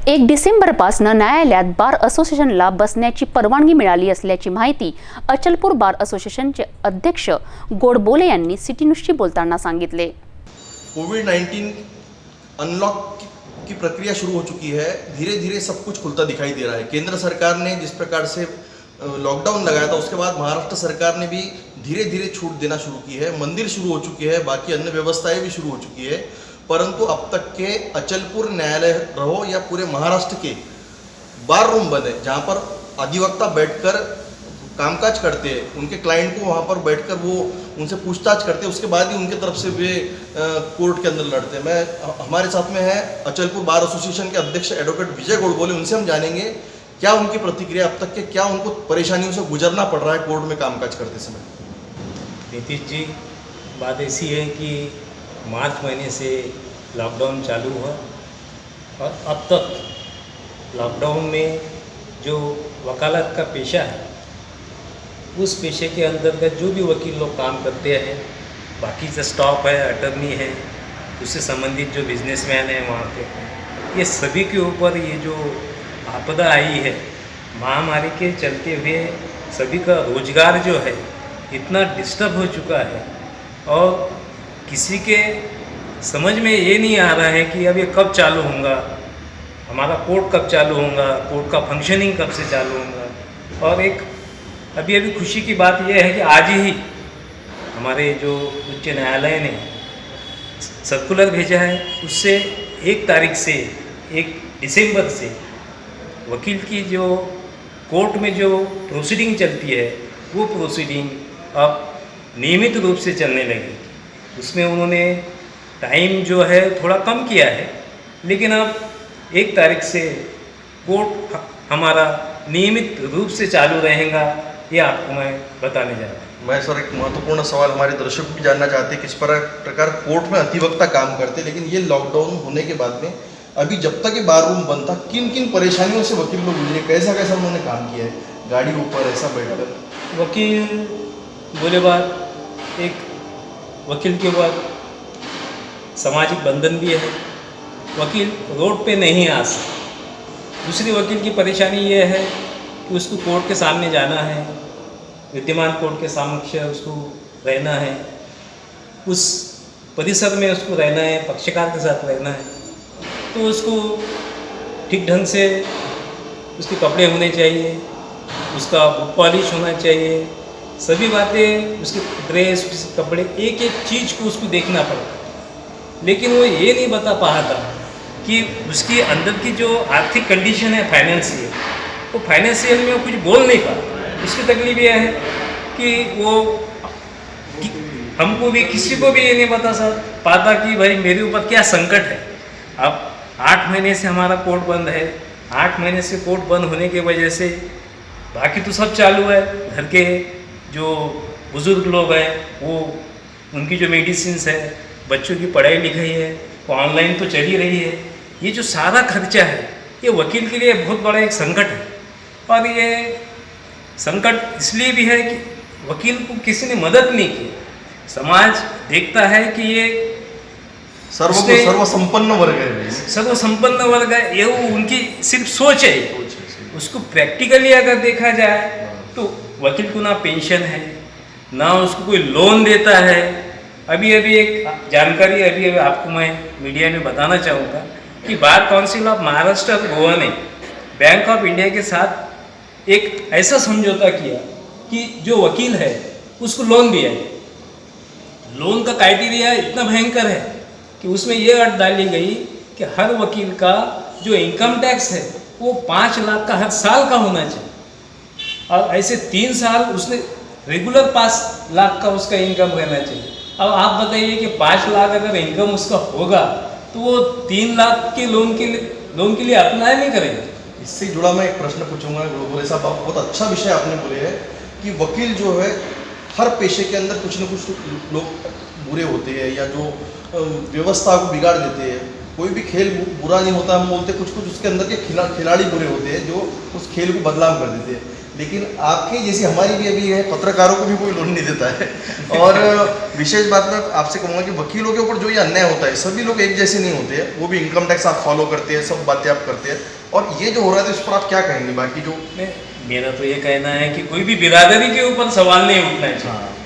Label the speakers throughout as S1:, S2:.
S1: 1 डिसेंबरपासून न्यायालयात बार असोसिएशनला बसण्याची परवानगी मिळाली असल्याची माहिती अचलपूर बार असोसिएशनचे अध्यक्ष गोडबोले यांनी सिटी न्यूजशी बोलताना सांगितले।
S2: कोविड-19 अनलॉक की प्रक्रिया शुरू हो चुकी है। धीरे धीरे सब कुछ खुलता दिखाई दे रहा है। केंद्र सरकार ने जिस प्रकार से लॉकडाउन लगाया था, उसके बाद महाराष्ट्र सरकार ने भी धीरे धीरे छूट देना शुरू की है। मंदिर शुरू हो चुके हैं, बाकी अन्य व्यवस्थाएं भी शुरू हो चुकी है, परंतु अब तक के अचलपुर न्यायालय रहो या पूरे महाराष्ट्र के बार रूम बंद है, जहाँ पर अधिवक्ता बैठकर कामकाज करते हैं। उनके क्लाइंट को वहाँ पर बैठकर वो उनसे पूछताछ करते हैं, उसके बाद ही उनके तरफ से वे कोर्ट के अंदर लड़ते हैं। हमारे साथ में है अचलपुर बार एसोसिएशन के अध्यक्ष एडवोकेट विजय गोडबोले। उनसे हम जानेंगे क्या उनकी प्रतिक्रिया अब तक के, क्या उनको परेशानियों से गुजरना पड़ रहा है कोर्ट में कामकाज करते समय।
S3: नीतीश जी, बात ऐसी है कि मार्च महीने से लॉकडाउन चालू हुआ और अब तक लॉकडाउन में जो वकालत का पेशा है, उस पेशे के अंतर्गत जो भी वकील लोग काम करते हैं, बाकी जो स्टाफ है, अटर्नी है, उससे संबंधित जो बिजनेसमैन है वहाँ पे, ये सभी के ऊपर ये जो आपदा आई है, महामारी के चलते हुए सभी का रोजगार जो है इतना डिस्टर्ब हो चुका है और किसी के समझ में ये नहीं आ रहा है कि अब ये कब चालू होगा, हमारा कोर्ट कब चालू होगा, कोर्ट का फंक्शनिंग कब से चालू होगा। और एक अभी खुशी की बात यह है कि आज ही हमारे जो उच्च न्यायालय ने सर्कुलर भेजा है, उससे 1 तारीख से 1 दिसंबर से वकील की जो कोर्ट में जो प्रोसीडिंग चलती है, वो प्रोसीडिंग अब नियमित रूप से चलने लगी। उसमें उन्होंने टाइम जो है थोड़ा कम किया है, लेकिन अब 1 तारीख से कोर्ट हमारा नियमित रूप से चालू रहेगा, ये आपको मैं बताने जा रहा हूँ।
S2: मैं सर एक महत्वपूर्ण सवाल हमारे दर्शक भी जानना चाहते हैं, किस प्रकार कोर्ट में अधिवक्ता काम करते, लेकिन ये लॉकडाउन होने के बाद में अभी जब तक ये बार रूम बंद था, किन किन परेशानियों से वकील लोग गुजरे, कैसा कैसा उन्होंने काम किया है, गाड़ी ऊपर ऐसा बैठकर।
S3: वकील बोले बात, एक वकील के बाद सामाजिक बंधन भी है, वकील रोड पे नहीं आ सकता। दूसरी वकील की परेशानी ये है कि उसको कोर्ट के सामने जाना है, विद्यमान कोर्ट के समक्ष उसको रहना है, उस परिसर में उसको रहना है, पक्षकार के साथ रहना है, तो उसको ठीक ढंग से उसके कपड़े होने चाहिए, उसका बुक पॉलिश होना चाहिए, सभी बातें, उसके ड्रेस, उसके कपड़े, एक एक चीज़ को उसको देखना पड़ता। लेकिन वो ये नहीं बता पाता कि उसकी अंदर की जो आर्थिक कंडीशन है फाइनेंशियल, वो फाइनेंशियल में वो कुछ बोल नहीं पाता। उसकी तकलीफ यह है कि वो हमको भी, किसी को भी ये नहीं बता पाता कि भाई मेरे ऊपर क्या संकट है। अब 8 महीने से हमारा कोर्ट बंद है, 8 महीने से कोर्ट बंद होने की वजह से बाकी तो सब चालू है। घर के जो बुज़ुर्ग लोग हैं, वो उनकी जो मेडिसिन्स है, बच्चों की पढ़ाई लिखाई है, वो ऑनलाइन तो चल ही रही है। ये जो सारा खर्चा है, ये वकील के लिए बहुत बड़ा एक संकट है। और ये संकट इसलिए भी है कि वकील को किसी ने मदद नहीं की। समाज देखता है कि ये
S2: सर्वसंपन्न वर्ग है,
S3: सर्वसंपन्न वर्ग है, ये उनकी सिर्फ सोच है। उसको प्रैक्टिकली अगर देखा जाए तो वकील को ना पेंशन है, ना उसको कोई लोन देता है। अभी एक जानकारी अभी आपको मैं मीडिया में बताना चाहूँगा कि बार काउंसिल ऑफ महाराष्ट्र और गोवा ने बैंक ऑफ इंडिया के साथ एक ऐसा समझौता किया कि जो वकील है उसको लोन दिया है। लोन का क्राइटेरिया इतना भयंकर है कि उसमें ये अट डाली गई कि हर वकील का जो इनकम टैक्स है वो 5 लाख का हर साल का होना चाहिए, और ऐसे 3 साल उसने रेगुलर 5 लाख का उसका इनकम रहना चाहिए। अब आप बताइए कि 5 लाख अगर इनकम उसका होगा तो वो 3 लाख के लोन के लिए अप्लाई नहीं करेंगे।
S2: इससे जुड़ा मैं एक प्रश्न पूछूंगा गोडबोले साहब, आप बहुत अच्छा विषय आपने बोले है कि वकील जो है, हर पेशे के अंदर कुछ न कुछ लोग बुरे होते हैं या जो व्यवस्था को बिगाड़ देते हैं। कोई भी खेल बुरा नहीं होता, हम बोलते कुछ उसके अंदर के खिलाड़ी बुरे होते हैं जो उस खेल को बदनाम कर देते हैं। लेकिन आपके जैसी हमारी भी अभी है, पत्रकारों को भी कोई लोन नहीं देता है। और विशेष बात मैं आपसे कहूँगा कि वकीलों के ऊपर जो ये अन्याय होता है, सभी लोग एक जैसे नहीं होते हैं, वो भी इनकम टैक्स आप फॉलो करते हैं, सब बातें आप करते हैं, और ये जो हो रहा है तो इस पर आप क्या कहेंगे? बाकी जो
S3: मेरा तो ये कहना है कि कोई भी बिरादरी के ऊपर सवाल नहीं उठना चाहिए।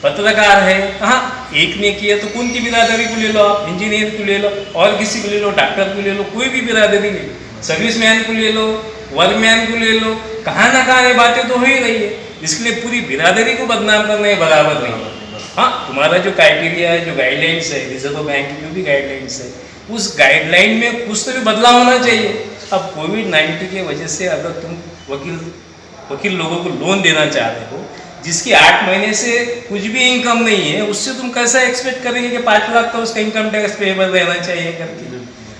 S3: पत्रकार है, हाँ एक ने किया तो कौन सी बिरादरी को ले लो, आप इंजीनियर को ले लो, और किसी को ले लो, डॉक्टर को ले लो, कोई भी बिरादरी ले लो, सर्विसमैन को ले लो, वर्कमैन को ले लो, कहाँ ना कहाँ ये बातें तो हो ही रही है। इसके लिए पूरी बिरादरी को बदनाम करना ये बराबर नहीं है। हाँ, तुम्हारा जो क्राइटेरिया है, जो गाइडलाइंस है, रिजर्व बैंक की जो भी गाइडलाइंस है, उस गाइडलाइन में कुछ तो भी बदलाव होना चाहिए। अब कोविड-19 की वजह से अगर तुम वकील लोगों को लोन देना चाह रहे हो, जिसकी 8 महीने से कुछ भी इनकम नहीं है, उससे तुम कैसा एक्सपेक्ट करेंगे कि 5 लाख का उसका इनकम टैक्स पेएबल रहना चाहिए करके?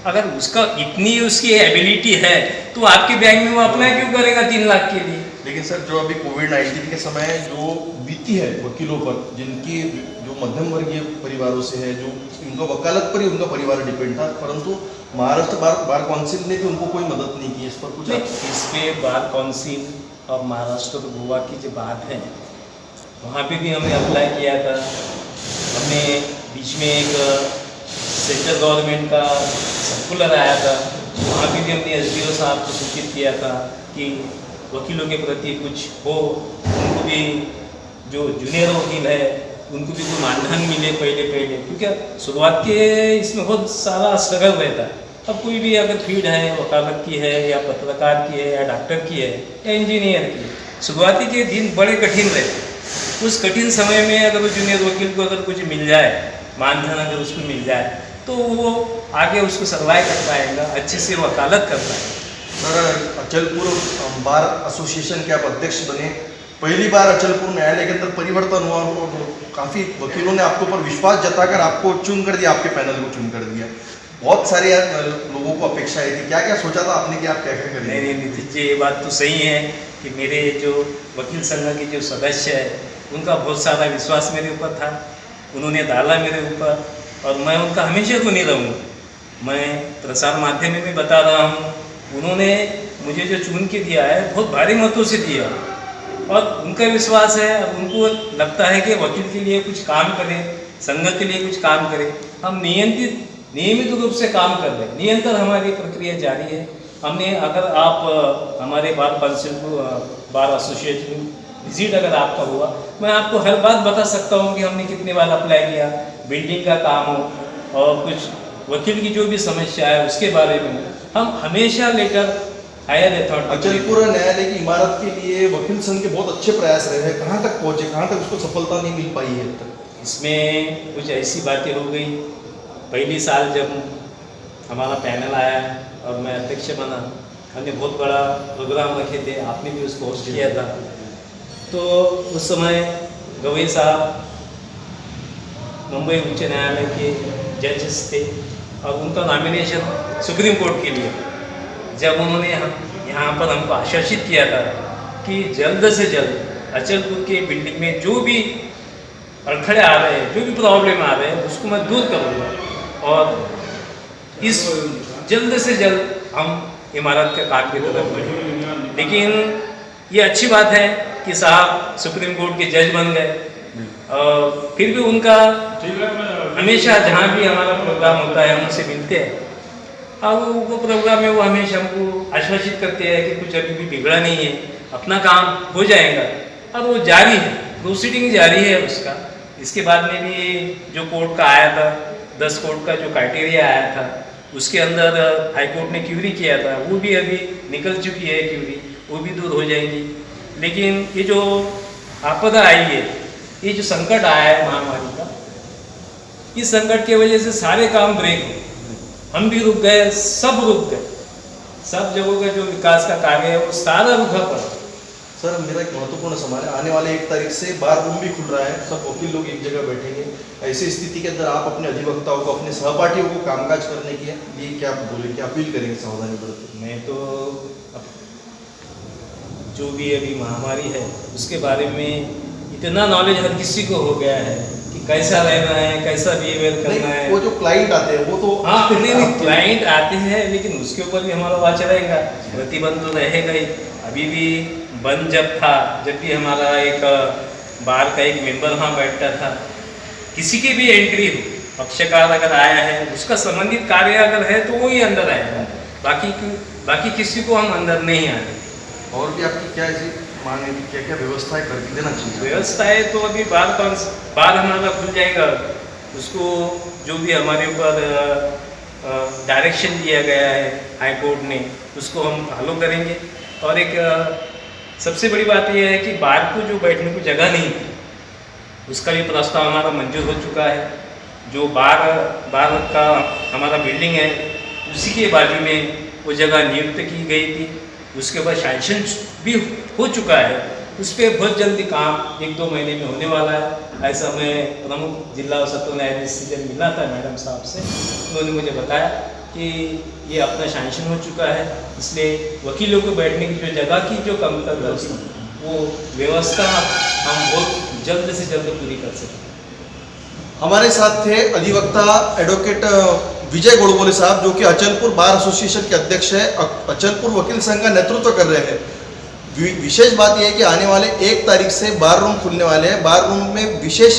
S3: अगर उसका इतनी उसकी एबिलिटी है तो आपके बैंक में वो अप्लाई क्यों करेगा 3 लाख के लिए?
S2: लेकिन सर, जो अभी कोविड-19 के समय जो बीती है वकीलों पर, जिनकी जो मध्यम वर्गीय परिवारों से है, जो इनका वकालत पर ही उनका परिवार डिपेंड था, परंतु महाराष्ट्र बार काउंसिल ने भी उनको कोई मदद नहीं की। इस पर कुछ
S3: इस पे बार काउंसिल और महाराष्ट्र और गोवा की जो बात है, वहाँ पे भी हमने अप्लाई किया था। हमने बीच में एक सेंट्रल गवर्नमेंट का सर्कुलर आया था, वहाँ पे भी हमने SDO साहब को सूचित किया था कि वकीलों के प्रति कुछ हो, उनको भी जो जूनियर वकील है उनको भी कोई मानधन मिले पहले, क्योंकि शुरुआत के इसमें बहुत सारा स्ट्रगल रहता है। अब कोई भी अगर फील्ड है, वकालत की है या पत्रकार की है या डॉक्टर की है या इंजीनियर की, शुरुआती के दिन बड़े कठिन रहते हैं। उस कठिन समय में अगर वो जूनियर वकील को अगर कुछ मिल जाए, मानधन अगर उसको मिल जाए, तो वो आगे उसको सर्वाइव कर पाएगा, अच्छे से वकालत कर पाएगा।
S2: सर, अचलपुर बार एसोसिएशन के आप अध्यक्ष बने, पहली बार अचलपुर न्यायालय के अंदर परिवर्तन हुआ और काफ़ी वकीलों ने आपके ऊपर विश्वास जताकर आपको चुन कर दिया, आपके पैनल को चुन कर दिया। बहुत सारे लोगों को अपेक्षाएं थी, क्या क्या सोचा था आपने कि आप क्या क्या करेंगे?
S3: नहीं नितिन जी, ये बात तो सही है कि मेरे जो वकील संघ के जो सदस्य है, उनका बहुत सारा विश्वास मेरे ऊपर था, उन्होंने डाला मेरे ऊपर, और मैं उनका हमेशा ऋणी रहूँगा। मैं प्रसार माध्यम में भी बता रहा हूँ, उन्होंने मुझे जो चुन के दिया है बहुत भारी मतों से दिया, और उनका विश्वास है, अब उनको लगता है कि वकील के लिए कुछ काम करें, संघ के लिए कुछ काम करें। हम नियमित रूप से काम कर रहे हैं, निरंतर हमारी प्रक्रिया जारी है। हमने, अगर आप हमारे बार काउंसिल को, बार एसोसिएशन विजिट अगर आपका हुआ, मैं आपको हर बात बता सकता हूँ कि हमने कितने बार अप्लाई किया, बिल्डिंग का काम हो और कुछ वकील की जो भी समस्या है उसके बारे में हम हमेशा लेकर हायर अथॉरिटी।
S2: अचलपुर न्यायालय की इमारत के लिए वकील संघ के बहुत अच्छे प्रयास रहे हैं, कहाँ तक पहुँचे, कहाँ तक उसको सफलता नहीं मिल पाई है अब तक?
S3: इसमें कुछ ऐसी बातें हो गई, पहली साल जब हमारा पैनल आया और मैं अध्यक्ष बना, हमने बहुत बड़ा प्रोग्राम रखे थे, आपने भी उसको होस्ट किया था। तो उस समय गवई साहब मुंबई उच्च न्यायालय के जजेस थे, और उनका नॉमिनेशन सुप्रीम कोर्ट के लिए, जब उन्होंने यहाँ पर हमको आश्वासित किया था कि जल्द से जल्द अचलपुर के बिल्डिंग में जो भी अड़खड़े आ रहे हैं, जो भी प्रॉब्लम आ रहे हैं, उसको मैं दूर करूँगा, और इस जल्द से जल्द हम इमारत के काम की तरफ बढ़े। लेकिन ये अच्छी बात है कि साहब सुप्रीम कोर्ट के जज बन गए, और फिर भी उनका हमेशा जहाँ भी हमारा प्रोग्राम होता है हम उनसे मिलते हैं, और वो प्रोग्राम में वो हमेशा हमको आश्वासित करते हैं कि कुछ अभी भी बिगड़ा नहीं है, अपना काम हो जाएगा, और वो जारी है, प्रोसीडिंग जारी है उसका। इसके बाद में भी जो कोर्ट का आया था, 10 कोर्ट का जो क्राइटेरिया आया था, उसके अंदर हाई कोर्ट ने क्यूरी किया था, वो भी अभी निकल चुकी है क्यूरी, वो भी दूर हो जाएंगी। लेकिन ये जो आपदा आई है, ये जो संकट आया है महामारी का, इस संकट की वजह से सारे काम ब्रेक हुए, हम भी रुक गए, सब रुक गए, सब जगहों का जो विकास का कार्य है वो सारा रुका पड़ा।
S2: सर, मेरा एक महत्वपूर्ण सवाल है, आने वाले 1 तारीख से बार रूम भी खुल रहा है, सब वकील लोग एक जगह बैठेंगे, ऐसी स्थिति के अंदर आप अपने अधिवक्ताओं को, अपने सहपाठियों को कामकाज करने के लिए क्या बोले, क्या अपील करेंगे सावधानी बरतें?
S3: मैं तो जो भी अभी महामारी है उसके बारे में इतना नॉलेज हर किसी को हो गया है कि कैसा रहना है, कैसा बिहेवियर करना है।
S2: वो जो क्लाइंट आते हैं वो तो
S3: हाँ, नहीं क्लाइंट आते हैं, लेकिन उसके ऊपर भी हमारा वाच रहेगा, प्रतिबंध तो रहेगा ही। अभी भी बंद जब था, जब भी हमारा एक बार का एक मेंबर वहाँ बैठता था, किसी की भी एंट्री हो, पक्षकार अगर आया है, उसका संबंधित कार्य अगर है तो वो ही अंदर आएगा, बाकी किसी को हम अंदर नहीं आने।
S2: और भी आपकी क्या ऐसी मांग है कि क्या क्या व्यवस्थाएं कर देना चाहिए?
S3: व्यवस्थाएं तो अभी बार हमारा खुल जाएगा, उसको जो भी हमारे ऊपर डायरेक्शन दिया गया है हाई कोर्ट ने, उसको हम फॉलो करेंगे। और एक सबसे बड़ी बात यह है कि बार को जो बैठने को जगह नहीं थी, उसका भी प्रस्ताव हमारा मंजूर हो चुका है। जो बार का हमारा बिल्डिंग है, उसी के बाजू में वो जगह नियुक्त की गई थी, उसके बाद सैंक्शन भी हो चुका है। उस पर बहुत जल्दी काम 1-2 महीने में होने वाला है, ऐसा मैं प्रमुख जिला और सत्र न्यायाधीश से जब मिला था मैडम साहब से, उन्होंने मुझे बताया कि ये अपना सैंक्शन हो चुका है, इसलिए वकीलों को बैठने की जो जगह की जो कमतर थी, वो व्यवस्था हम बहुत जल्द से जल्द पूरी कर सकें।
S2: हमारे साथ थे अधिवक्ता एडवोकेट विजय गोड़बोले साहब, जो कि अचलपुर बार एसोसिएशन के अध्यक्ष है, अचलपुर वकील संघ का नेतृत्व कर रहे हैं। विशेष बात यह है कि आने वाले 1 तारीख से बार रूम खुलने वाले हैं। बार रूम में विशेष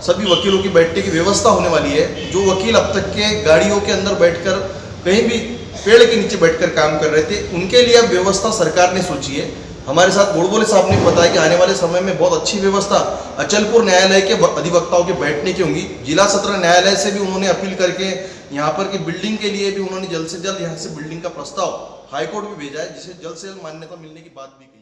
S2: सभी वकीलों की बैठने की व्यवस्था होने वाली है। जो वकील अब तक के गाड़ियों के अंदर बैठकर कहीं भी पेड़ के नीचे बैठकर काम कर रहे थे, उनके लिए अब व्यवस्था सरकार ने सोची है। हमारे साथ गोड़बोले साहब ने बताया कि आने वाले समय में बहुत अच्छी व्यवस्था अचलपुर न्यायालय के अधिवक्ताओं के बैठने की होंगी। जिला सत्र न्यायालय से भी उन्होंने अपील करके यहाँ पर की बिल्डिंग के लिए भी उन्होंने जल्द से जल्द यहाँ से बिल्डिंग का प्रस्ताव हाईकोर्ट में भेजा है, जिसे जल्द से जल्द मान्यता मिलने की बात भी कही।